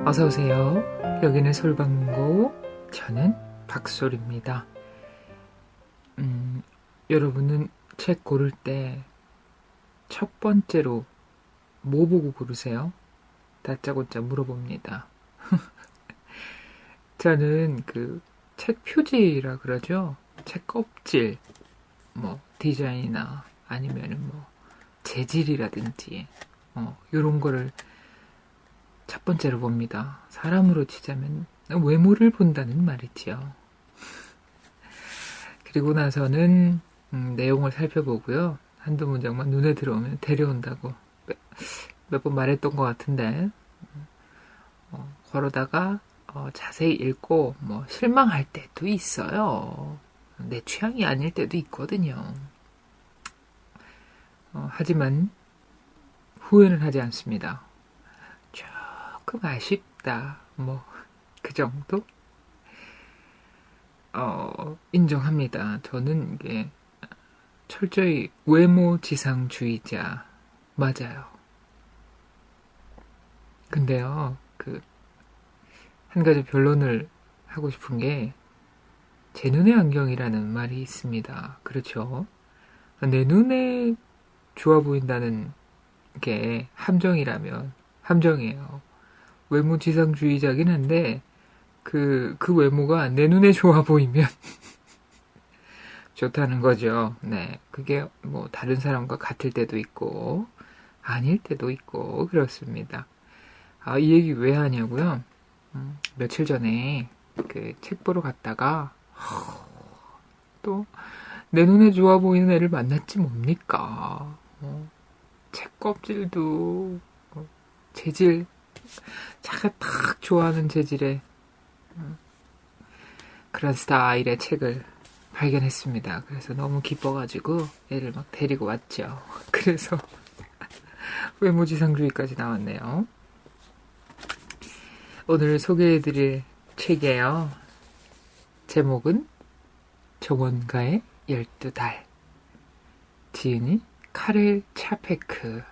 어서오세요. 여기는 솔방고, 저는 박솔입니다. 여러분은 책 고를 때 첫 번째로 뭐 보고 고르세요? 다짜고짜 물어봅니다. 저는 책 표지라 그러죠? 책 껍질, 디자인이나 아니면은 재질이라든지, 요런 거를 첫 번째로 봅니다. 사람으로 치자면 외모를 본다는 말이지요. 그리고 나서는 내용을 살펴보고요. 한두 문장만 눈에 들어오면 데려온다고 몇 번 말했던 것 같은데 그러다가 자세히 읽고 실망할 때도 있어요. 내 취향이 아닐 때도 있거든요. 하지만 후회는 하지 않습니다. 조금 아쉽다 그 정도? 인정합니다. 저는 이게 철저히 외모지상주의자 맞아요. 근데요, 한 가지 변론을 하고 싶은 게 제 눈의 안경이라는 말이 있습니다. 그렇죠? 내 눈에 좋아 보인다는 게 함정이라면 함정이에요. 외모지상주의자긴 한데 그 외모가 내 눈에 좋아 보이면 좋다는 거죠. 네. 그게 다른 사람과 같을 때도 있고, 아닐 때도 있고, 그렇습니다. 이 얘기 왜 하냐고요? 며칠 전에 책 보러 갔다가, 또, 내 눈에 좋아 보이는 애를 만났지 뭡니까? 책 껍질도, 재질, 자기가 딱 좋아하는 재질의 그런 스타일의 책을 발견했습니다. 그래서 너무 기뻐가지고 애를 막 데리고 왔죠. 그래서 외모지상주의까지 나왔네요. 오늘 소개해드릴 책이에요. 제목은 정원가의 12달. 지은이 카렐 차페크.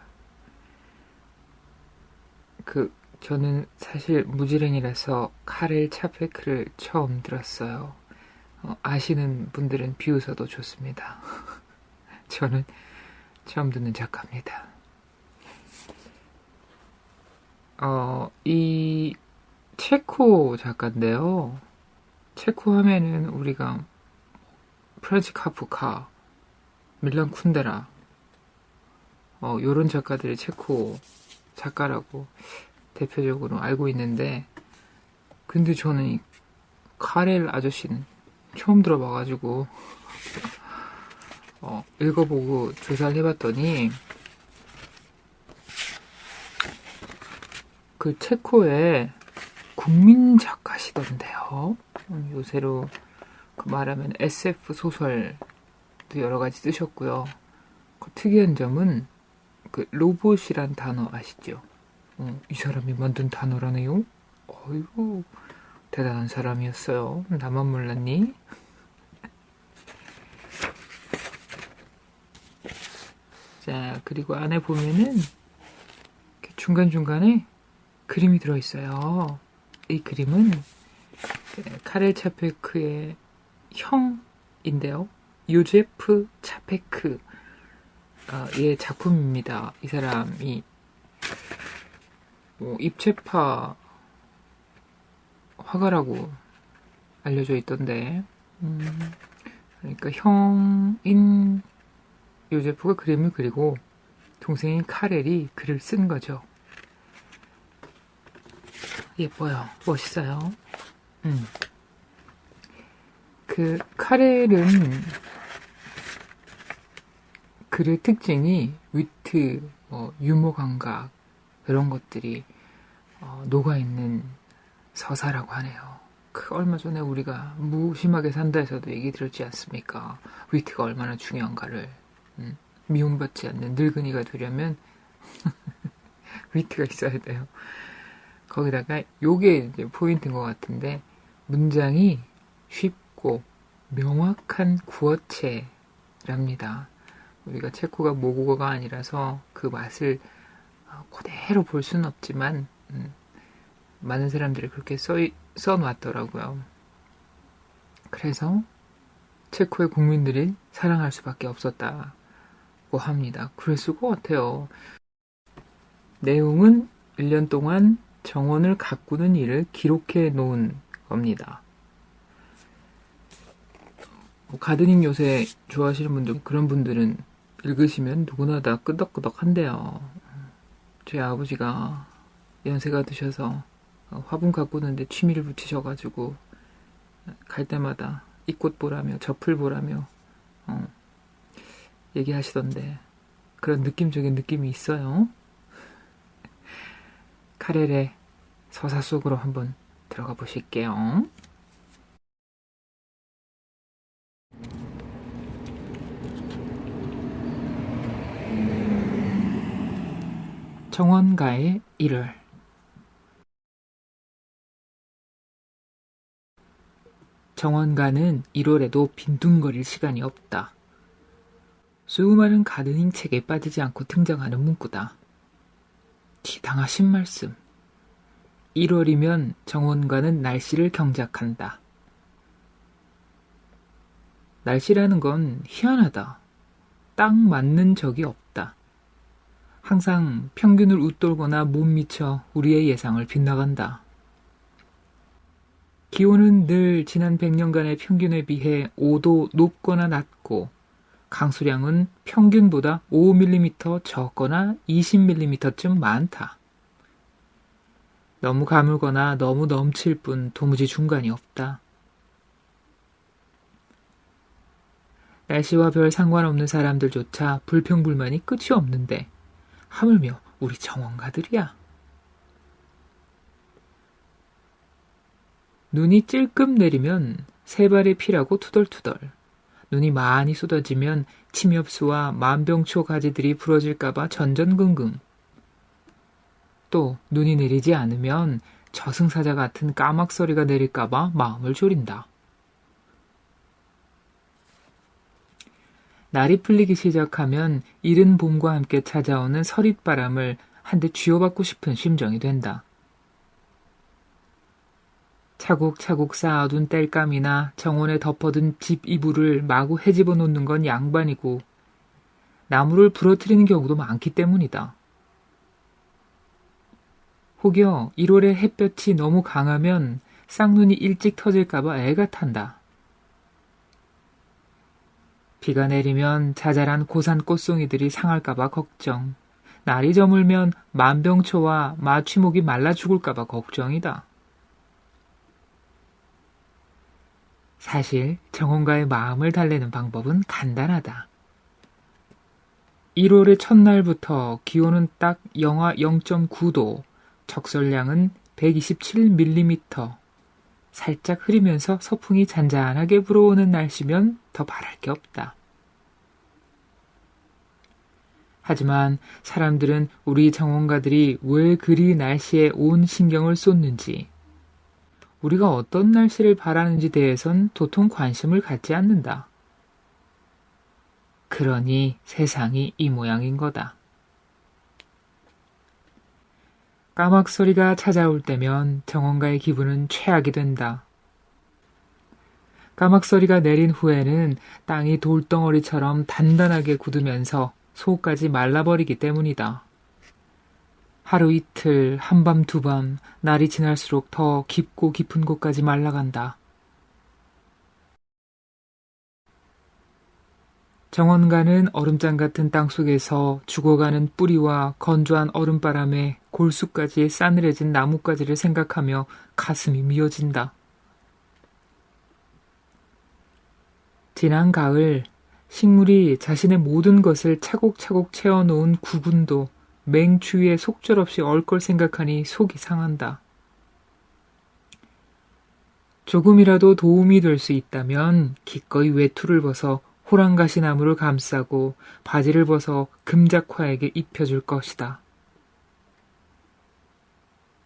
저는 사실 무지랭이라서 카렐 차페크를 처음 들었어요. 아시는 분들은 비웃어도 좋습니다. 저는 처음 듣는 작가입니다. 이 체코 작가인데요. 체코 하면은 우리가 프란츠 카프카, 밀란 쿤데라 요런 작가들이 체코 작가라고 대표적으로 알고 있는데, 근데 저는 이 카렐 아저씨는 처음 들어봐가지고 읽어보고 조사를 해봤더니 체코의 국민 작가시던데요. 요새로 말하면 SF 소설도 여러 가지 쓰셨고요. 특이한 점은 로봇이란 단어 아시죠? 이 사람이 만든 단어라네요. 어이구, 대단한 사람이었어요. 나만 몰랐니? 자, 그리고 안에 보면은 중간중간에 그림이 들어있어요. 이 그림은 카렐 차페크의 형인데요. 요제프 차페크 의 작품입니다. 이 사람이 입체파 화가라고 알려져 있던데, 그러니까 형인 요제프가 그림을 그리고 동생인 카렐이 글을 쓴 거죠. 예뻐요. 멋있어요. 카렐은 글의 특징이 위트, 유머 감각 이런 것들이 녹아있는 서사라고 하네요. 얼마 전에 우리가 무심하게 산다에서도 얘기 들었지 않습니까? 위트가 얼마나 중요한가를. 미움받지 않는 늙은이가 되려면 위트가 있어야 돼요. 거기다가 요게 이제 포인트인 것 같은데, 문장이 쉽고 명확한 구어체랍니다. 우리가 체코가 모국어가 아니라서 그 맛을 그대로 볼 수는 없지만 많은 사람들이 그렇게 써놨더라고요. 그래서 체코의 국민들이 사랑할 수밖에 없었다고 합니다. 그랬을 것 같아요. 내용은 1년 동안 정원을 가꾸는 일을 기록해 놓은 겁니다. 가드닝 요새 좋아하시는 분들, 그런 분들은 읽으시면 누구나 다 끄덕끄덕한데요. 제 아버지가 연세가 드셔서 화분 가꾸는데 취미를 붙이셔가지고 갈 때마다 이 꽃 보라며 저 풀 보라며 얘기하시던데 그런 느낌적인 느낌이 있어요. 카렐의 서사 속으로 한번 들어가 보실게요. 정원가의 1월. 정원가는 1월에도 빈둥거릴 시간이 없다. 수많은 가드닝 책에 빠지지 않고 등장하는 문구다. 기당하신 말씀. 1월이면 정원가는 날씨를 경작한다. 날씨라는 건 희한하다. 딱 맞는 적이 없다. 항상 평균을 웃돌거나 못 미쳐 우리의 예상을 빗나간다. 기온은 늘 지난 100년간의 평균에 비해 5도 높거나 낮고 강수량은 평균보다 5mm 적거나 20mm쯤 많다. 너무 가물거나 너무 넘칠 뿐 도무지 중간이 없다. 날씨와 별 상관없는 사람들조차 불평불만이 끝이 없는데 하물며 우리 정원가들이야. 눈이 찔끔 내리면 세 발의 피라고 투덜투덜. 눈이 많이 쏟아지면 침엽수와 만병초 가지들이 부러질까봐 전전긍긍. 또 눈이 내리지 않으면 저승사자 같은 까막서리가 내릴까봐 마음을 졸인다. 날이 풀리기 시작하면 이른 봄과 함께 찾아오는 서릿바람을 한 대 쥐어받고 싶은 심정이 된다. 차곡차곡 쌓아둔 땔감이나 정원에 덮어둔 집 이불을 마구 헤집어 놓는 건 양반이고 나무를 부러뜨리는 경우도 많기 때문이다. 혹여 1월에 햇볕이 너무 강하면 쌍눈이 일찍 터질까봐 애가 탄다. 비가 내리면 자잘한 고산 꽃송이들이 상할까봐 걱정. 날이 저물면 만병초와 마취목이 말라 죽을까봐 걱정이다. 사실 정원가의 마음을 달래는 방법은 간단하다. 1월의 첫날부터 기온은 딱 영하 0.9도, 적설량은 127mm, 살짝 흐리면서 서풍이 잔잔하게 불어오는 날씨면 더 바랄 게 없다. 하지만 사람들은 우리 정원가들이 왜 그리 날씨에 온 신경을 쏟는지, 우리가 어떤 날씨를 바라는지 대해선 도통 관심을 갖지 않는다. 그러니 세상이 이 모양인 거다. 까막소리가 찾아올 때면 정원가의 기분은 최악이 된다. 까막소리가 내린 후에는 땅이 돌덩어리처럼 단단하게 굳으면서 속까지 말라버리기 때문이다. 하루 이틀, 한밤 두밤, 날이 지날수록 더 깊고 깊은 곳까지 말라간다. 정원가는 얼음장 같은 땅속에서 죽어가는 뿌리와 건조한 얼음바람에 골수까지 싸늘해진 나뭇가지를 생각하며 가슴이 미어진다. 지난 가을, 식물이 자신의 모든 것을 차곡차곡 채워놓은 구근도 맹추위에 속절없이 얼걸 생각하니 속이 상한다. 조금이라도 도움이 될 수 있다면 기꺼이 외투를 벗어 호랑가시 나무를 감싸고 바지를 벗어 금작화에게 입혀줄 것이다.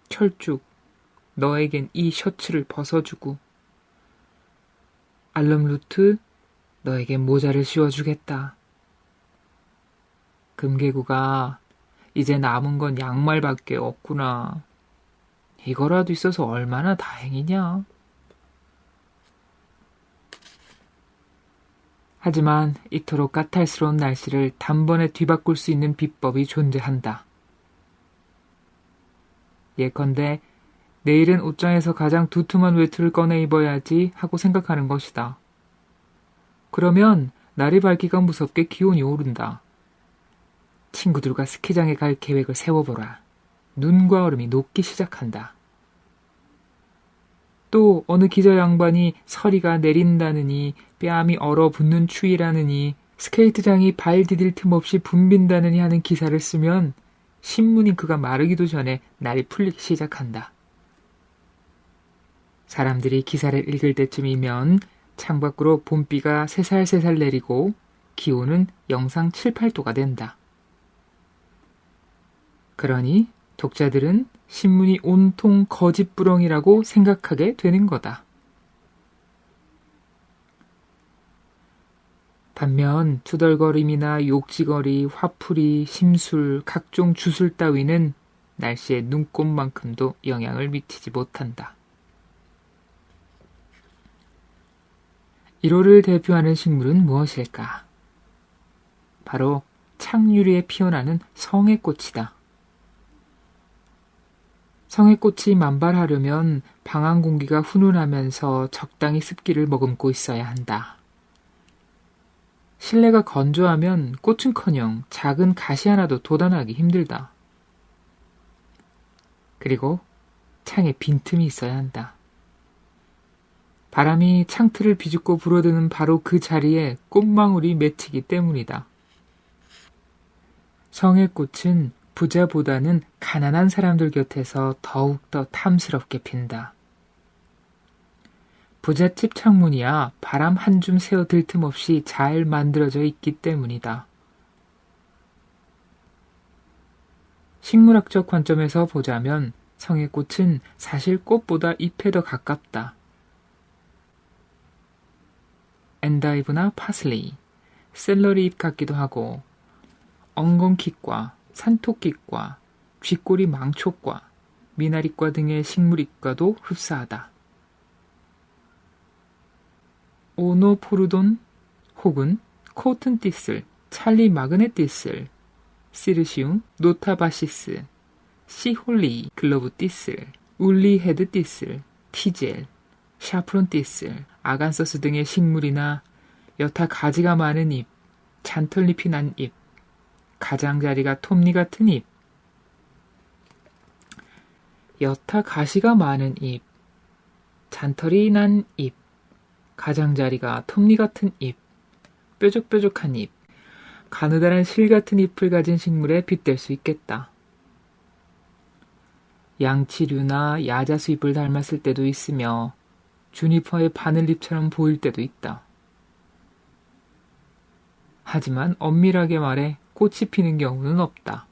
철쭉, 너에겐 이 셔츠를 벗어주고, 알럼루트, 너에겐 모자를 씌워주겠다. 금개구가 이제 남은 건 양말밖에 없구나. 이거라도 있어서 얼마나 다행이냐. 하지만 이토록 까탈스러운 날씨를 단번에 뒤바꿀 수 있는 비법이 존재한다. 예컨대 내일은 옷장에서 가장 두툼한 외투를 꺼내 입어야지 하고 생각하는 것이다. 그러면 날이 밝기가 무섭게 기온이 오른다. 친구들과 스키장에 갈 계획을 세워보라. 눈과 얼음이 녹기 시작한다. 또 어느 기자 양반이 서리가 내린다느니 뺨이 얼어붙는 추위라느니 스케이트장이 발 디딜 틈 없이 붐빈다느니 하는 기사를 쓰면 신문 잉크가 마르기도 전에 날이 풀리기 시작한다. 사람들이 기사를 읽을 때쯤이면 창밖으로 봄비가 새살새살 내리고 기온은 영상 7, 8도가 된다. 그러니 독자들은 신문이 온통 거짓부렁이라고 생각하게 되는 거다. 반면 투덜거림이나 욕지거리, 화풀이, 심술, 각종 주술 따위는 날씨의 눈꼽만큼도 영향을 미치지 못한다. 1월을 대표하는 식물은 무엇일까? 바로 창유리에 피어나는 성애꽃이다. 성애꽃이 만발하려면 방한 공기가 훈훈하면서 적당히 습기를 머금고 있어야 한다. 실내가 건조하면 꽃은커녕 작은 가시 하나도 돋아나기 힘들다. 그리고 창에 빈틈이 있어야 한다. 바람이 창틀을 비집고 불어드는 바로 그 자리에 꽃망울이 맺히기 때문이다. 성애꽃은 부자보다는 가난한 사람들 곁에서 더욱더 탐스럽게 핀다. 부잣집 창문이야 바람 한 줌 새어들 틈 없이 잘 만들어져 있기 때문이다. 식물학적 관점에서 보자면 성애꽃은 사실 꽃보다 잎에 더 가깝다. 엔다이브나 파슬리, 샐러리 잎 같기도 하고 엉겅퀴과, 산토끼과, 쥐꼬리 망초과, 미나리과 등의 식물잎과도 흡사하다. 오노포르돈 혹은 코튼티슬, 찰리 마그네티슬, 시르시움 노타바시스, 시홀리 글로브티슬, 울리헤드티슬, 티젤, 샤프론티슬, 아간서스 등의 식물이나 여타 가지가 많은 잎, 잔털잎이 난 잎, 가장자리가 톱니 같은 잎, 여타 가시가 많은 잎, 잔털이 난 잎, 가장자리가 톱니 같은 잎, 뾰족뾰족한 잎, 가느다란 실 같은 잎을 가진 식물에 빗댈 수 있겠다. 양치류나 야자수 잎을 닮았을 때도 있으며 주니퍼의 바늘잎처럼 보일 때도 있다. 하지만 엄밀하게 말해 꽃이 피는 경우는 없다.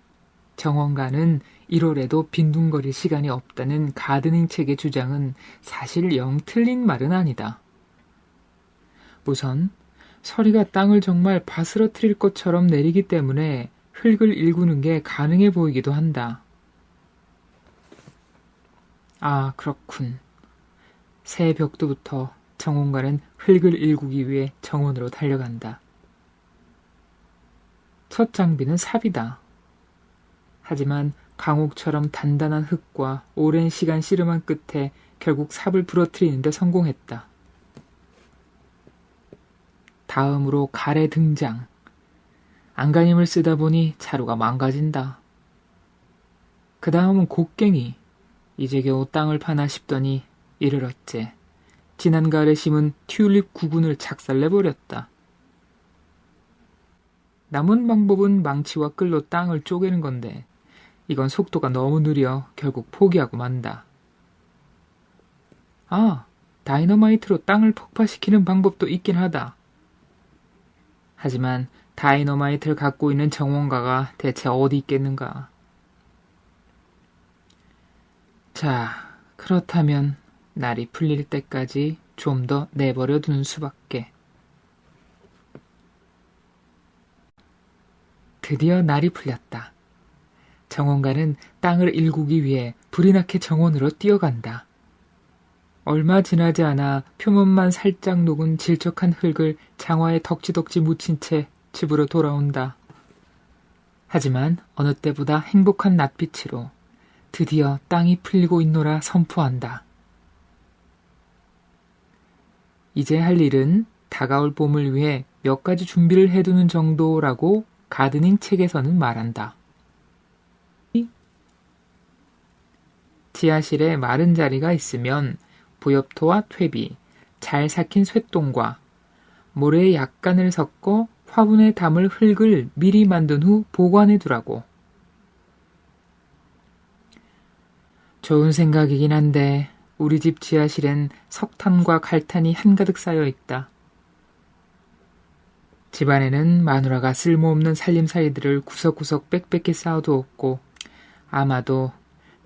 정원가는 1월에도 빈둥거릴 시간이 없다는 가드닝 책의 주장은 사실 영 틀린 말은 아니다. 우선 서리가 땅을 정말 바스러뜨릴 것처럼 내리기 때문에 흙을 일구는 게 가능해 보이기도 한다. 아, 그렇군. 새벽부터 정원가는 흙을 일구기 위해 정원으로 달려간다. 첫 장비는 삽이다. 하지만 강옥처럼 단단한 흙과 오랜 시간 씨름한 끝에 결국 삽을 부러뜨리는 데 성공했다. 다음으로 가래 등장. 안간힘을 쓰다 보니 자루가 망가진다. 그 다음은 곡괭이. 이제 겨우 땅을 파나 싶더니 이를 어째. 지난 가을에 심은 튤립 구근을 작살내버렸다. 남은 방법은 망치와 끌로 땅을 쪼개는 건데 이건 속도가 너무 느려 결국 포기하고 만다. 아, 다이너마이트로 땅을 폭파시키는 방법도 있긴 하다. 하지만 다이너마이트를 갖고 있는 정원가가 대체 어디 있겠는가. 자, 그렇다면 날이 풀릴 때까지 좀 더 내버려 두는 수밖에. 드디어 날이 풀렸다. 정원가는 땅을 일구기 위해 불이 나게 정원으로 뛰어간다. 얼마 지나지 않아 표면만 살짝 녹은 질척한 흙을 장화에 덕지덕지 묻힌 채 집으로 돌아온다. 하지만 어느 때보다 행복한 낯빛으로 드디어 땅이 풀리고 있노라 선포한다. 이제 할 일은 다가올 봄을 위해 몇 가지 준비를 해두는 정도라고 가드닝 책에서는 말한다. 지하실에 마른 자리가 있으면 부엽토와 퇴비, 잘 삭힌 쇳똥과 모래에 약간을 섞어 화분에 담을 흙을 미리 만든 후 보관해 두라고. 좋은 생각이긴 한데 우리 집 지하실엔 석탄과 갈탄이 한가득 쌓여 있다. 집안에는 마누라가 쓸모없는 살림살이들을 구석구석 빽빽히 쌓아두었고 아마도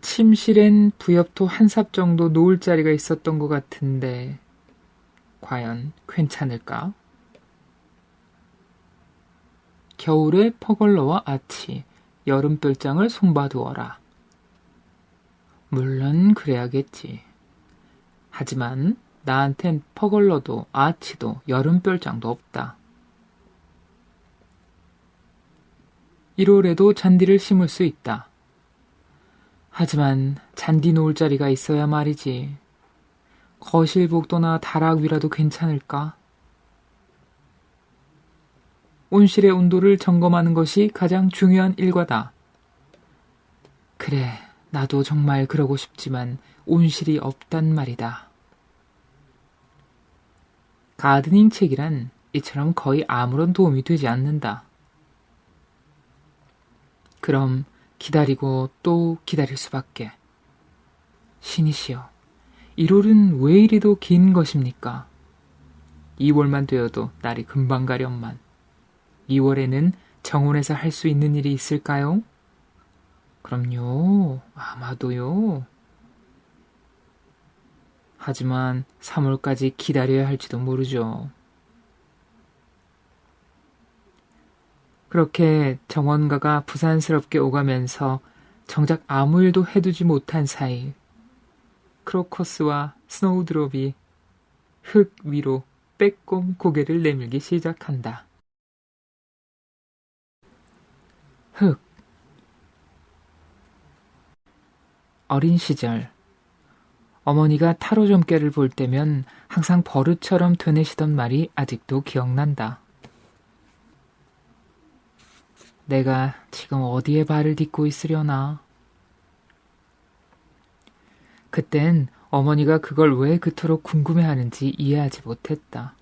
침실엔 부엽토 한 삽 정도 놓을 자리가 있었던 것 같은데 과연 괜찮을까? 겨울에 퍼걸러와 아치, 여름별장을 손봐두어라. 물론 그래야겠지. 하지만 나한텐 퍼걸러도 아치도 여름별장도 없다. 1월에도 잔디를 심을 수 있다. 하지만 잔디 놓을 자리가 있어야 말이지. 거실 복도나 다락 위라도 괜찮을까? 온실의 온도를 점검하는 것이 가장 중요한 일과다. 그래, 나도 정말 그러고 싶지만 온실이 없단 말이다. 가드닝 책이란 이처럼 거의 아무런 도움이 되지 않는다. 그럼 기다리고 또 기다릴 수밖에. 신이시여, 1월은 왜 이리도 긴 것입니까? 2월만 되어도 날이 금방 가련만. 2월에는 정원에서 할 수 있는 일이 있을까요? 그럼요, 아마도요. 하지만 3월까지 기다려야 할지도 모르죠. 그렇게 정원가가 부산스럽게 오가면서 정작 아무 일도 해두지 못한 사이 크로커스와 스노우드롭이 흙 위로 빼꼼 고개를 내밀기 시작한다. 흙. 어린 시절 어머니가 타로점괘를 볼 때면 항상 버릇처럼 되뇌시던 말이 아직도 기억난다. 내가 지금 어디에 발을 딛고 있으려나? 그땐 어머니가 그걸 왜 그토록 궁금해하는지 이해하지 못했다.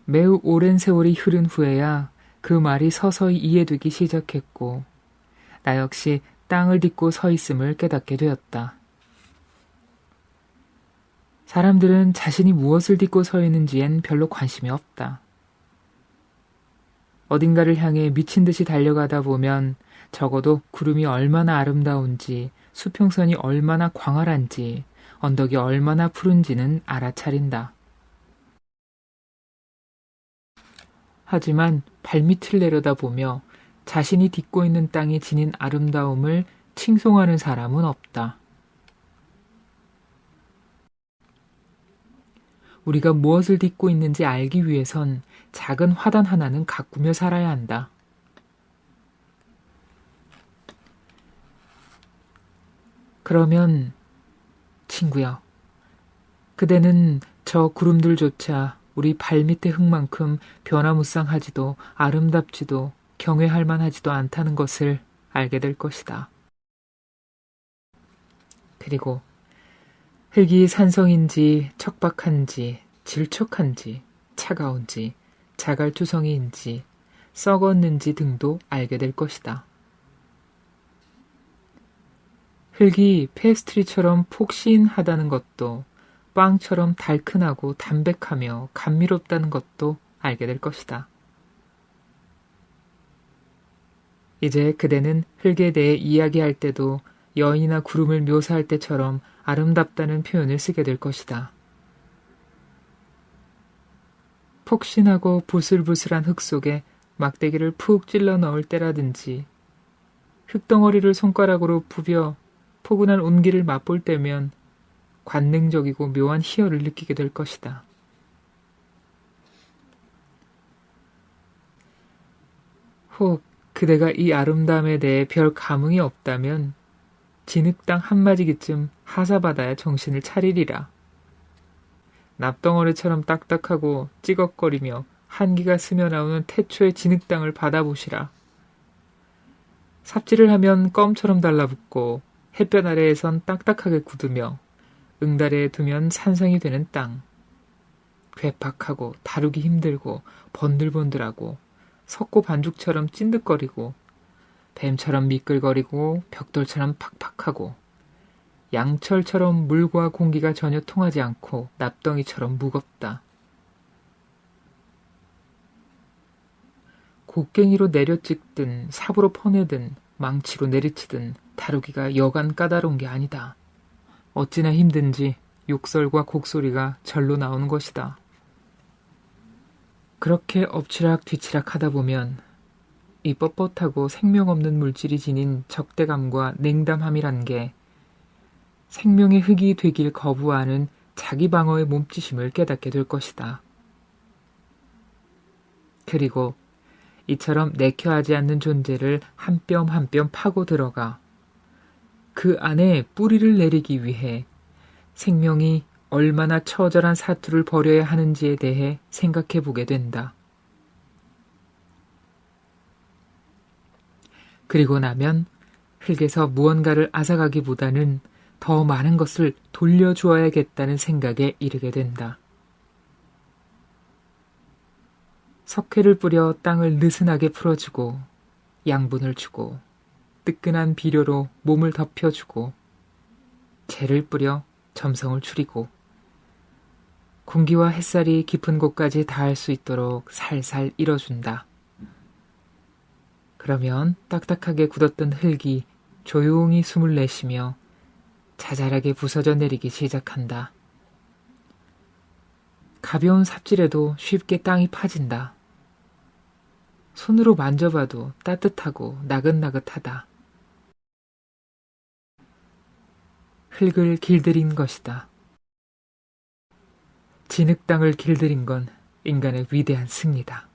매우 오랜 세월이 흐른 후에야 그 말이 서서히 이해되기 시작했고 나 역시 땅을 딛고 서 있음을 깨닫게 되었다. 사람들은 자신이 무엇을 딛고 서 있는지엔 별로 관심이 없다. 어딘가를 향해 미친 듯이 달려가다 보면 적어도 구름이 얼마나 아름다운지, 수평선이 얼마나 광활한지, 언덕이 얼마나 푸른지는 알아차린다. 하지만 발밑을 내려다보며 자신이 딛고 있는 땅이 지닌 아름다움을 칭송하는 사람은 없다. 우리가 무엇을 딛고 있는지 알기 위해선 작은 화단 하나는 가꾸며 살아야 한다. 그러면 친구여, 그대는 저 구름들조차 우리 발밑의 흙만큼 변화무쌍하지도 아름답지도 경외할 만하지도 않다는 것을 알게 될 것이다. 그리고 흙이 산성인지 척박한지 질척한지 차가운지 자갈투성이인지 썩었는지 등도 알게 될 것이다. 흙이 페스트리처럼 폭신하다는 것도 빵처럼 달큰하고 담백하며 감미롭다는 것도 알게 될 것이다. 이제 그대는 흙에 대해 이야기할 때도 여인이나 구름을 묘사할 때처럼 아름답다는 표현을 쓰게 될 것이다. 폭신하고 부슬부슬한 흙 속에 막대기를 푹 찔러 넣을 때라든지 흙덩어리를 손가락으로 부벼 포근한 온기를 맛볼 때면 관능적이고 묘한 희열을 느끼게 될 것이다. 혹 그대가 이 아름다움에 대해 별 감흥이 없다면 진흙땅 한마디기쯤 하사받아야 정신을 차리리라. 납덩어리처럼 딱딱하고 찌걱거리며 한기가 스며나오는 태초의 진흙땅을 받아보시라. 삽질을 하면 껌처럼 달라붙고 햇볕 아래에선 딱딱하게 굳으며 응달에 두면 산성이 되는 땅. 괴팍하고 다루기 힘들고 번들번들하고 석고 반죽처럼 찐득거리고 뱀처럼 미끌거리고 벽돌처럼 팍팍하고 양철처럼 물과 공기가 전혀 통하지 않고 납덩이처럼 무겁다. 곡괭이로 내려찍든 삽으로 퍼내든 망치로 내리치든 다루기가 여간 까다로운 게 아니다. 어찌나 힘든지 욕설과 곡소리가 절로 나오는 것이다. 그렇게 엎치락 뒤치락 하다 보면 이 뻣뻣하고 생명 없는 물질이 지닌 적대감과 냉담함이란 게 생명의 흙이 되길 거부하는 자기 방어의 몸짓임을 깨닫게 될 것이다. 그리고 이처럼 내켜하지 않는 존재를 한 뼘 한 뼘 파고 들어가 그 안에 뿌리를 내리기 위해 생명이 얼마나 처절한 사투를 벌여야 하는지에 대해 생각해 보게 된다. 그리고 나면 흙에서 무언가를 앗아가기보다는 더 많은 것을 돌려주어야겠다는 생각에 이르게 된다. 석회를 뿌려 땅을 느슨하게 풀어주고 양분을 주고 뜨끈한 비료로 몸을 덮여주고 재를 뿌려 점성을 추리고 공기와 햇살이 깊은 곳까지 닿을 수 있도록 살살 일어준다. 그러면 딱딱하게 굳었던 흙이 조용히 숨을 내쉬며 자잘하게 부서져 내리기 시작한다. 가벼운 삽질에도 쉽게 땅이 파진다. 손으로 만져봐도 따뜻하고 나긋나긋하다. 흙을 길들인 것이다. 진흙 땅을 길들인 건 인간의 위대한 승리다.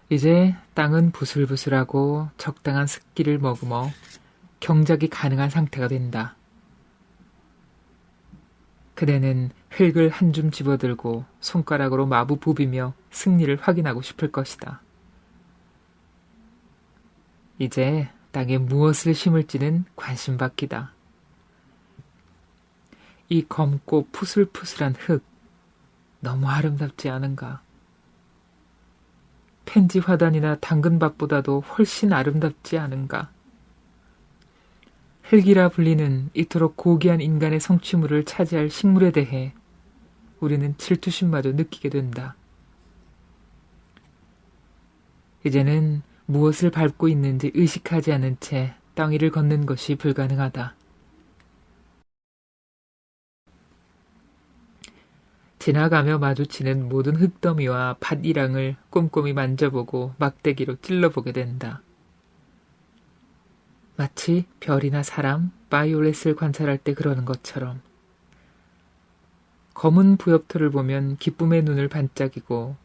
이제 땅은 부슬부슬하고 적당한 습기를 머금어 경작이 가능한 상태가 된다. 그대는 흙을 한 줌 집어들고 손가락으로 마구 부비며 승리를 확인하고 싶을 것이다. 이제 땅에 무엇을 심을지는 관심받기다. 이 검고 푸슬푸슬한 흙, 너무 아름답지 않은가? 펜지 화단이나 당근밭보다도 훨씬 아름답지 않은가? 흙이라 불리는 이토록 고귀한 인간의 성취물을 차지할 식물에 대해 우리는 질투심마저 느끼게 된다. 이제는 무엇을 밟고 있는지 의식하지 않은 채 땅 위를 걷는 것이 불가능하다. 지나가며 마주치는 모든 흙더미와 밭이랑을 꼼꼼히 만져보고 막대기로 찔러보게 된다. 마치 별이나 사람, 바이올렛을 관찰할 때 그러는 것처럼 검은 부엽토를 보면 기쁨의 눈을 반짝이고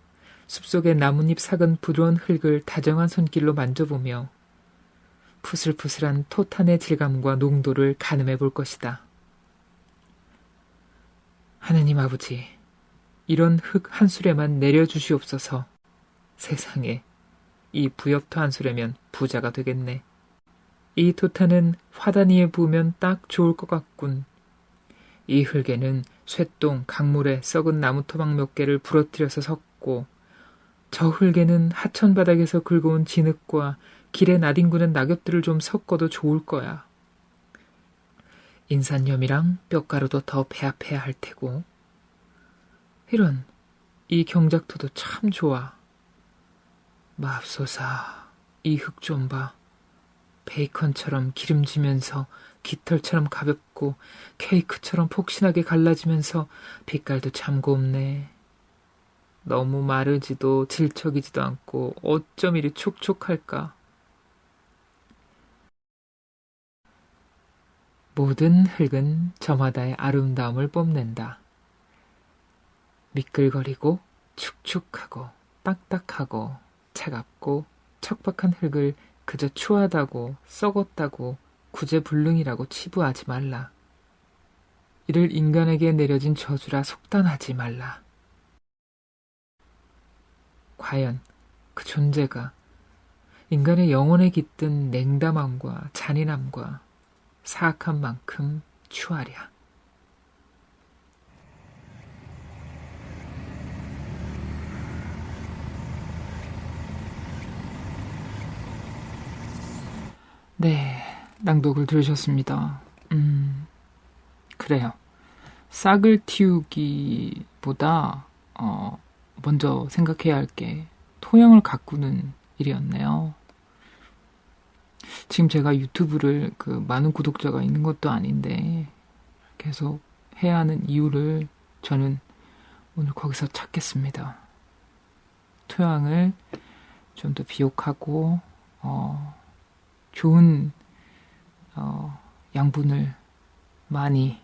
숲속의 나뭇잎 삭은 부드러운 흙을 다정한 손길로 만져보며 푸슬푸슬한 토탄의 질감과 농도를 가늠해 볼 것이다. 하느님 아버지, 이런 흙 한 수레만 내려주시옵소서. 세상에, 이 부엽토 한 수레면 부자가 되겠네. 이 토탄은 화단 위에 부으면 딱 좋을 것 같군. 이 흙에는 쇠똥, 강물에 썩은 나무 토막 몇 개를 부러뜨려서 섞고 저 흙에는 하천 바닥에서 긁어온 진흙과 길에 나뒹구는 낙엽들을 좀 섞어도 좋을 거야. 인산염이랑 뼈가루도 더 배합해야 할 테고. 이런, 이 경작토도 참 좋아. 맙소사, 이 흙 좀 봐. 베이컨처럼 기름지면서 깃털처럼 가볍고 케이크처럼 폭신하게 갈라지면서 빛깔도 참 곱네. 너무 마르지도 질척이지도 않고 어쩜 이리 촉촉할까. 모든 흙은 저마다의 아름다움을 뽐낸다. 미끌거리고 축축하고 딱딱하고 차갑고 척박한 흙을 그저 추하다고 썩었다고 구제불능이라고 치부하지 말라. 이를 인간에게 내려진 저주라 속단하지 말라. 과연 그 존재가 인간의 영혼에 깃든 냉담함과 잔인함과 사악한 만큼 추하랴. 네, 낭독을 들으셨습니다. 그래요. 싹을 틔우기보다 먼저 생각해야 할 게 토양을 가꾸는 일이었네요. 지금 제가 유튜브를 많은 구독자가 있는 것도 아닌데 계속 해야 하는 이유를 저는 오늘 거기서 찾겠습니다. 토양을 좀 더 비옥하고 좋은 양분을 많이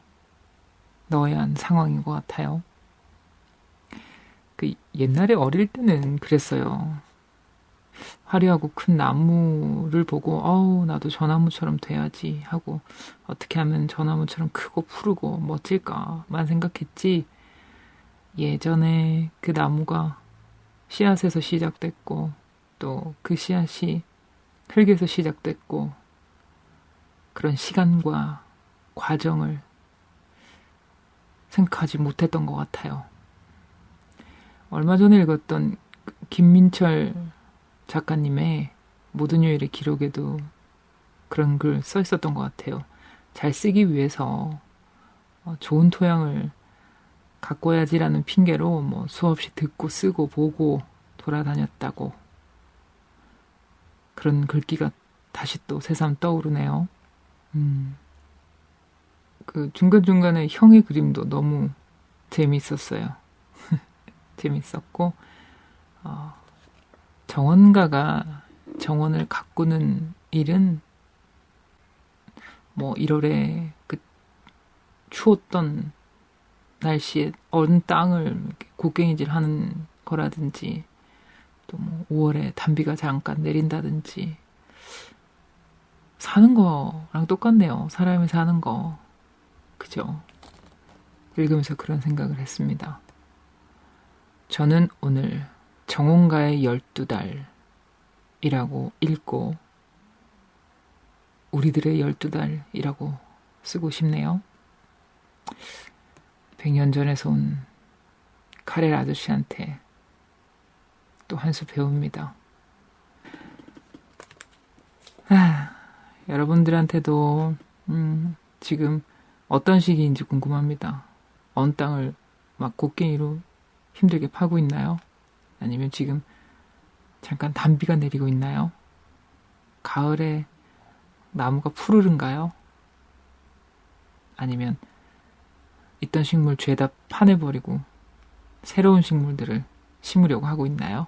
넣어야 하는 상황인 것 같아요. 옛날에 어릴 때는 그랬어요. 화려하고 큰 나무를 보고 나도 저 나무처럼 돼야지 하고 어떻게 하면 저 나무처럼 크고 푸르고 멋질까만 생각했지. 예전에 그 나무가 씨앗에서 시작됐고 또 그 씨앗이 흙에서 시작됐고 그런 시간과 과정을 생각하지 못했던 것 같아요. 얼마 전에 읽었던 김민철 작가님의 모든 요일의 기록에도 그런 글 써 있었던 것 같아요. 잘 쓰기 위해서 좋은 토양을 가꿔야지라는 핑계로 수없이 듣고 쓰고 보고 돌아다녔다고. 그런 글귀가 다시 또 새삼 떠오르네요. 중간중간에 형의 그림도 너무 재미있었어요. 재밌었고, 정원가가 정원을 가꾸는 일은 1월에 그 추웠던 날씨에 얼은 땅을 곡괭이질 하는 거라든지 또 5월에 단비가 잠깐 내린다든지 사는 거랑 똑같네요. 사람이 사는 거. 그죠? 읽으면서 그런 생각을 했습니다. 저는 오늘 정원가의 12달이라고 읽고 우리들의 12달이라고 쓰고 싶네요. 100년 전에서 온 카렐 아저씨한테 또 한 수 배웁니다. 여러분들한테도 지금 어떤 시기인지 궁금합니다. 언 땅을 막 곡괭이로 힘들게 파고 있나요? 아니면 지금 잠깐 단비가 내리고 있나요? 가을에 나무가 푸르른가요? 아니면 있던 식물 죄다 파내버리고 새로운 식물들을 심으려고 하고 있나요?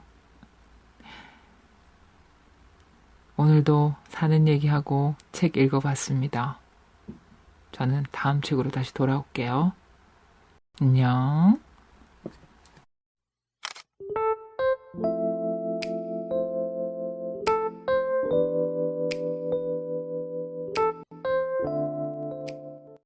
오늘도 사는 얘기하고 책 읽어봤습니다. 저는 다음 책으로 다시 돌아올게요. 안녕.